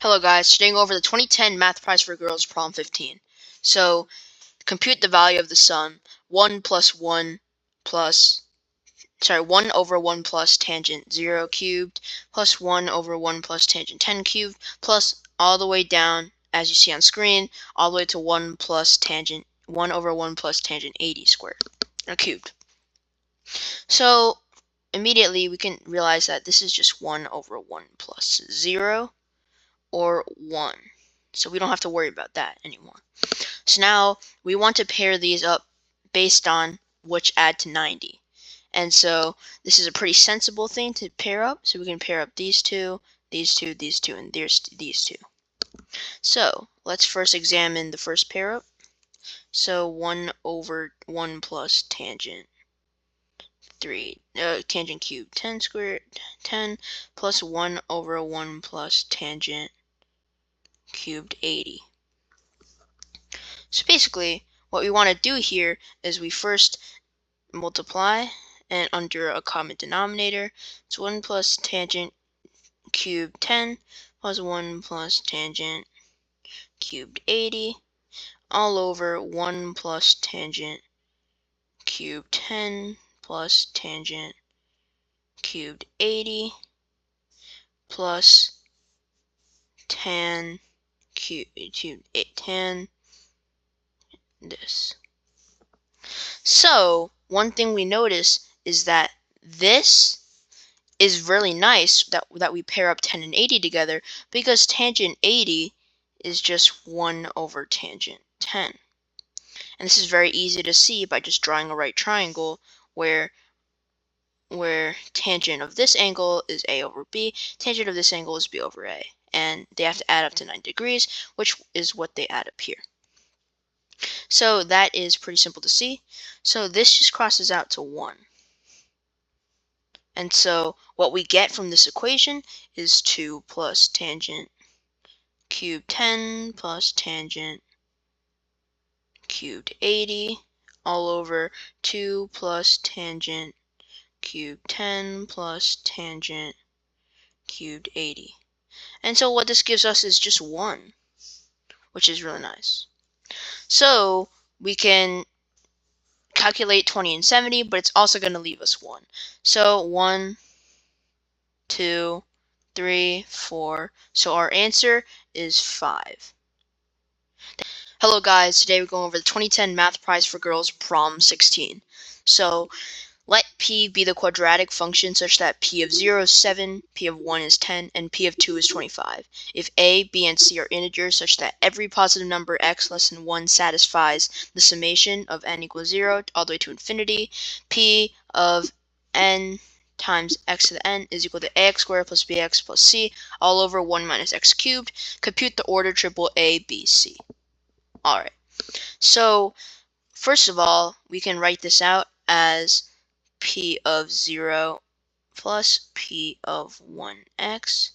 Hello guys, today we're over the 2010 Math Prize for Girls Problem 15. So, compute the value of the sum 1 over 1 plus tangent 0 cubed plus 1 over 1 plus tangent 10 cubed plus all the way down, as you see on screen, all the way to 1 over 1 plus tangent 80 squared, or cubed. So, immediately we can realize that this is just 1 over 1 plus 0. Or 1. So we don't have to worry about that anymore. So now we want to pair these up based on which add to 90. And so this is a pretty sensible thing to pair up. So we can pair up these two, these two, these two, and these two. So let's first examine the first pair up. So 1 over 1 plus tangent 3, tangent cubed 10 squared, 10 plus 1 over 1 plus tangent cubed 80. So basically what we want to do here is we first multiply, and under a common denominator, it's 1 plus tangent cubed 10 plus 1 plus tangent cubed 80 all over 1 plus tangent cubed 10 plus tangent cubed 80 plus tan cubed 10 this. So one thing we notice is that this is really nice that we pair up 10 and 80 together, because tangent 80 is just 1 over tangent 10. And this is very easy to see by just drawing a right triangle where tangent of this angle is A over B, tangent of this angle is B over A. And they have to add up to 90 degrees, which is what they add up here. So that is pretty simple to see. So this just crosses out to 1. And so what we get from this equation is 2 plus tangent cubed 10 plus tangent cubed 80 all over 2 plus tangent cubed 10 plus tangent cubed 80. And so what this gives us is just 1, which is really nice. So we can calculate 20 and 70, but it's also going to leave us 1. So 1, 2, 3, 4. So our answer is 5. Hello guys, today we're going over the 2010 Math Prize for Girls Problem 16. So let p be the quadratic function such that p of 0 is 7, p of 1 is 10, and p of 2 is 25. If a, b, and c are integers such that every positive number x less than 1 satisfies the summation of n equals 0 all the way to infinity, p of n times x to the n is equal to ax squared plus bx plus c all over 1 minus x cubed. Compute the order triple A, B, C. Alright, so first of all, we can write this out as p of 0 plus p of 1x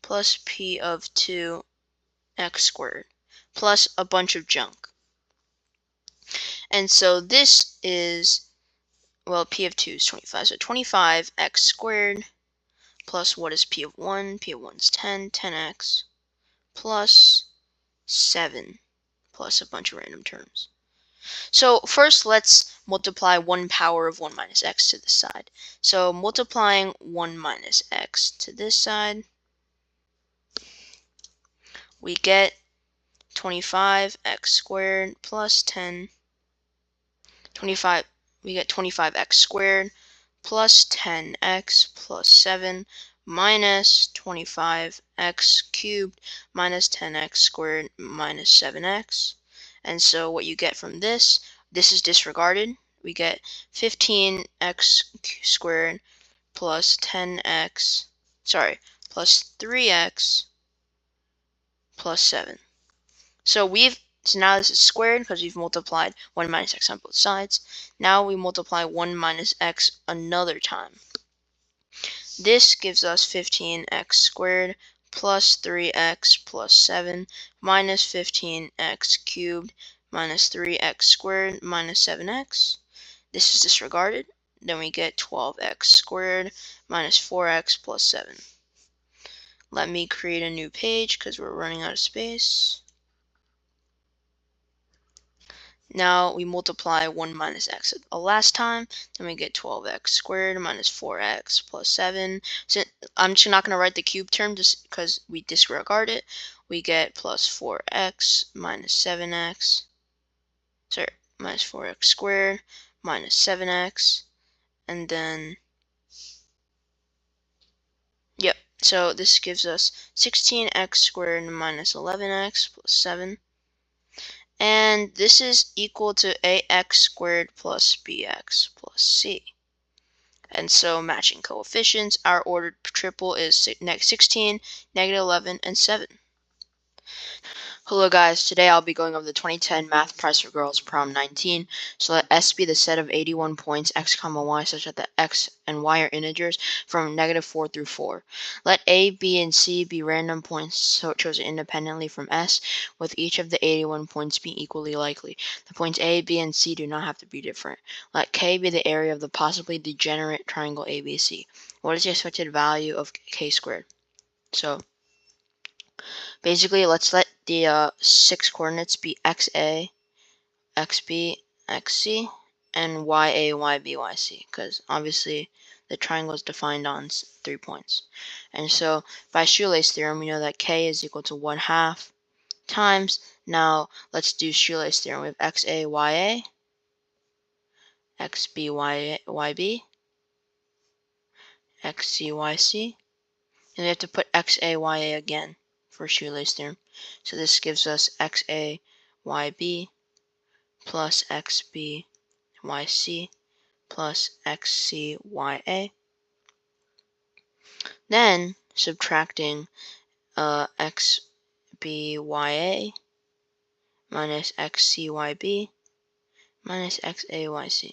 plus p of 2x squared plus a bunch of junk. And so this is, well, p of 2 is 25, so 25x squared plus what is p of 1? P of 1 is 10, 10x plus 7 plus a bunch of random terms. So first let's multiply 1 power of 1 minus x to this side. So multiplying 1 minus x to this side, we get 25x squared plus 10. We get 25x squared plus 10x plus 7 minus 25x cubed minus 10x squared minus 7x. And so what you get from this is disregarded. We get 15x squared plus 10x, plus 3x plus 7. So now this is squared because we've multiplied 1 minus x on both sides. Now we multiply 1 minus x another time. This gives us 15x squared plus 3x plus 7 minus 15x cubed minus 3x squared minus 7x. This is disregarded. Then we get 12x squared minus 4x plus 7. let me create a new page because we're running out of space. Now we multiply 1 minus x the last time, then we get 12x squared minus 4x plus 7. So I'm just not going to write the cube term just because we disregard it. We get plus 4x minus 7x, sorry, minus 4x squared minus 7x, and then, yep, so this gives us 16x squared minus 11x plus 7. And this is equal to ax squared plus bx plus c. And so matching coefficients, our ordered triple is 16, negative 11, and 7. Hello guys, today I'll be going over the 2010 Math Prize for Girls Prom 19. So let S be the set of 81 points x, y such that the x and y are integers from negative 4 through 4. Let A, B, and C be random points chosen independently from S, with each of the 81 points being equally likely. The points A, B, and C do not have to be different. Let K be the area of the possibly degenerate triangle ABC. What is the expected value of K squared? So basically, let's let the 6 coordinates be XA, XB, XC, and YA, YB, YC, because obviously the triangle is defined on 3 points. And so by shoelace theorem, we know that K is equal to 1/2 times, now let's do shoelace theorem. We have XA, YA, XB, YB, XC, YC, and we have to put XA, YA again for shoelace theorem. So this gives us XA, YB plus XB, YC plus XC, YA. Then subtracting XB, YA minus XC, YB minus XA, YC.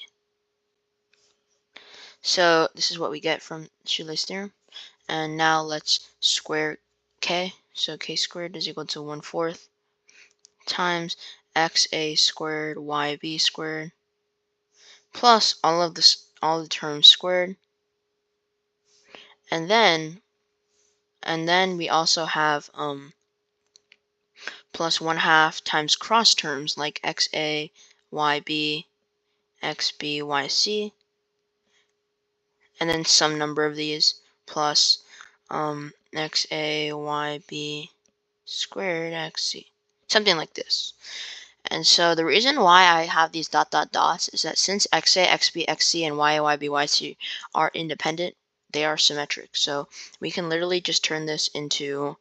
So this is what we get from shoelace theorem. And now let's square K. So K squared is equal to 1/4 times XA squared YB squared plus all the terms squared, and then we also have plus 1/2 times cross terms like XA, YB, XB, YC, and then some number of these plus XA, YB squared XC, something like this. And so the reason why I have these ... dots is that since XA, XB, XC, and YA, YB, YC are independent, they are symmetric. So we can literally just turn this into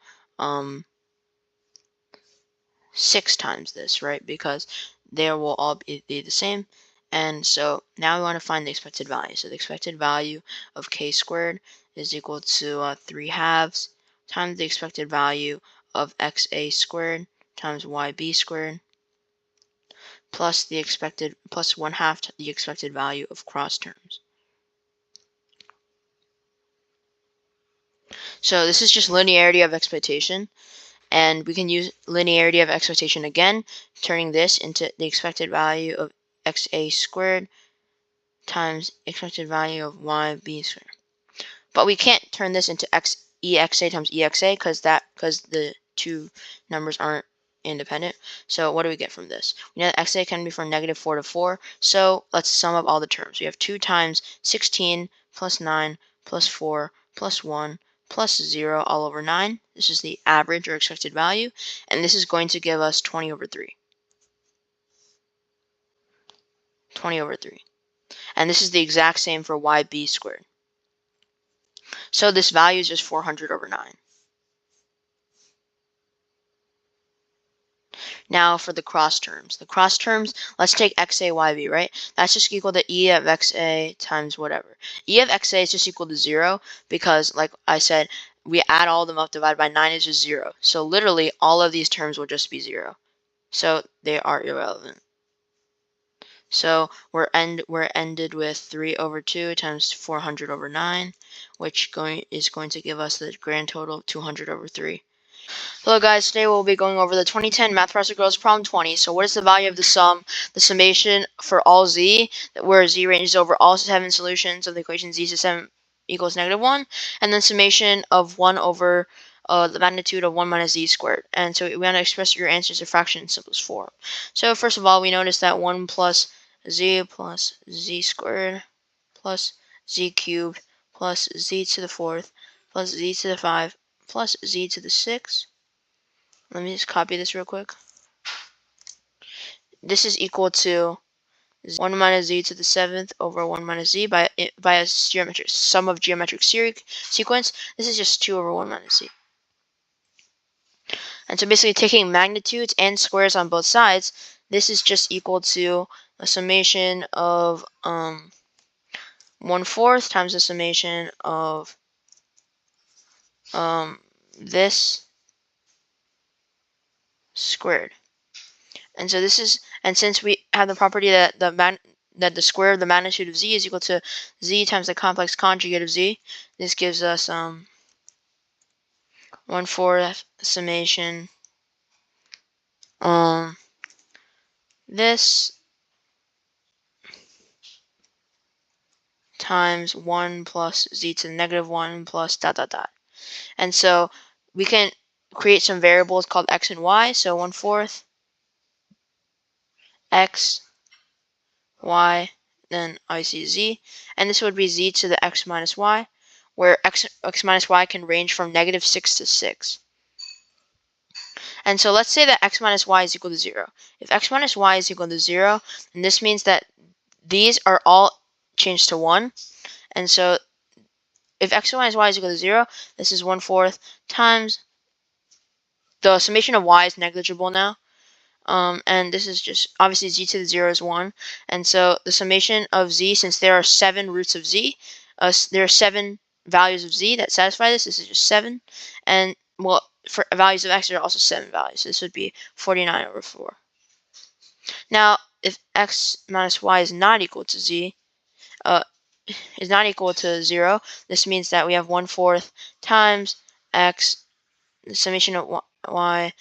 6 times this, right? Because they will all be the same. And so now we want to find the expected value. So the expected value of K squared is equal to 3/2 times the expected value of XA squared times YB squared plus the expected plus 1/2 the expected value of cross terms. So this is just linearity of expectation, and we can use linearity of expectation again, turning this into the expected value of XA squared times expected value of YB squared. But we can't turn this into EXA times EXA because the two numbers aren't independent. So what do we get from this? We know that XA can be from negative 4 to 4. So let's sum up all the terms. We have 2 times 16 plus 9 plus 4 plus 1 plus 0 all over 9. This is the average or expected value. And this is going to give us 20 over 3. 20 over 3. And this is the exact same for YB squared. So this value is just 400 over 9. Now for the cross terms. The cross terms, let's take XA, YB, right? That's just equal to E of XA times whatever. E of XA is just equal to 0 because, like I said, we add all of them up, divided by 9 is just 0. So literally all of these terms will just be 0. So they are irrelevant. So we're ended with 3 over 2 times 400 over 9, which is going to give us the grand total of 200 over 3. Hello guys, today we'll be going over the 2010 Math Prize for Girls Problem 20. So what is the value of the sum, the summation for all z, where z ranges over all 7 solutions of the equation z to 7 equals -1, and then summation of 1 over the magnitude of 1 minus z squared. And so we want to express your answer as a fraction in simplest form. So first of all, we notice that 1 plus z squared plus z cubed plus z to the 4th plus z to the 5 plus z to the 6. Let me just copy this real quick. This is equal to 1 minus z to the 7th over 1 minus z by a sum of geometric sequence. This is just 2 over 1 minus z. And so basically taking magnitudes and squares on both sides, this is just equal to a summation of 1/4 times the summation of this squared. And so this is, and since we have the property that the square of the magnitude of z is equal to z times the complex conjugate of z, this gives us 1/4 summation this times 1 plus z to the negative 1 plus ... And so we can create some variables called x and y. So 1/4 x, y, then obviously z. And this would be z to the x minus y, where x minus y can range from -6 to 6. And so let's say that x minus y is equal to 0. If x minus y is equal to 0, then this means that these are all changed to 1. And so if x minus y is equal to 0, this is 1/4 times the summation of y is negligible now. And this is just, obviously z to the 0 is 1. And so the summation of z, since there are 7 roots of z, there are 7 values of z that satisfy this. This is just 7. And, well, for values of x, there are also 7 values. So this would be 49 over 4. Now, if x minus y is not equal to z, is not equal to 0, this means that we have 1/4 times x, the summation of y,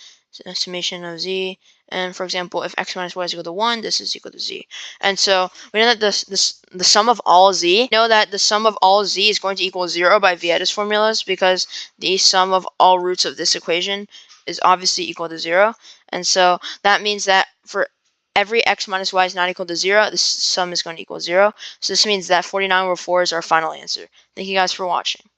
summation of z, and for example, if x minus y is equal to 1, this is equal to z. And so we know that the sum of all z, is going to equal 0 by Vieta's formulas, because the sum of all roots of this equation is obviously equal to 0. And so that means that for every x minus y is not equal to 0, this sum is going to equal 0. So this means that 49 over 4 is our final answer. Thank you guys for watching.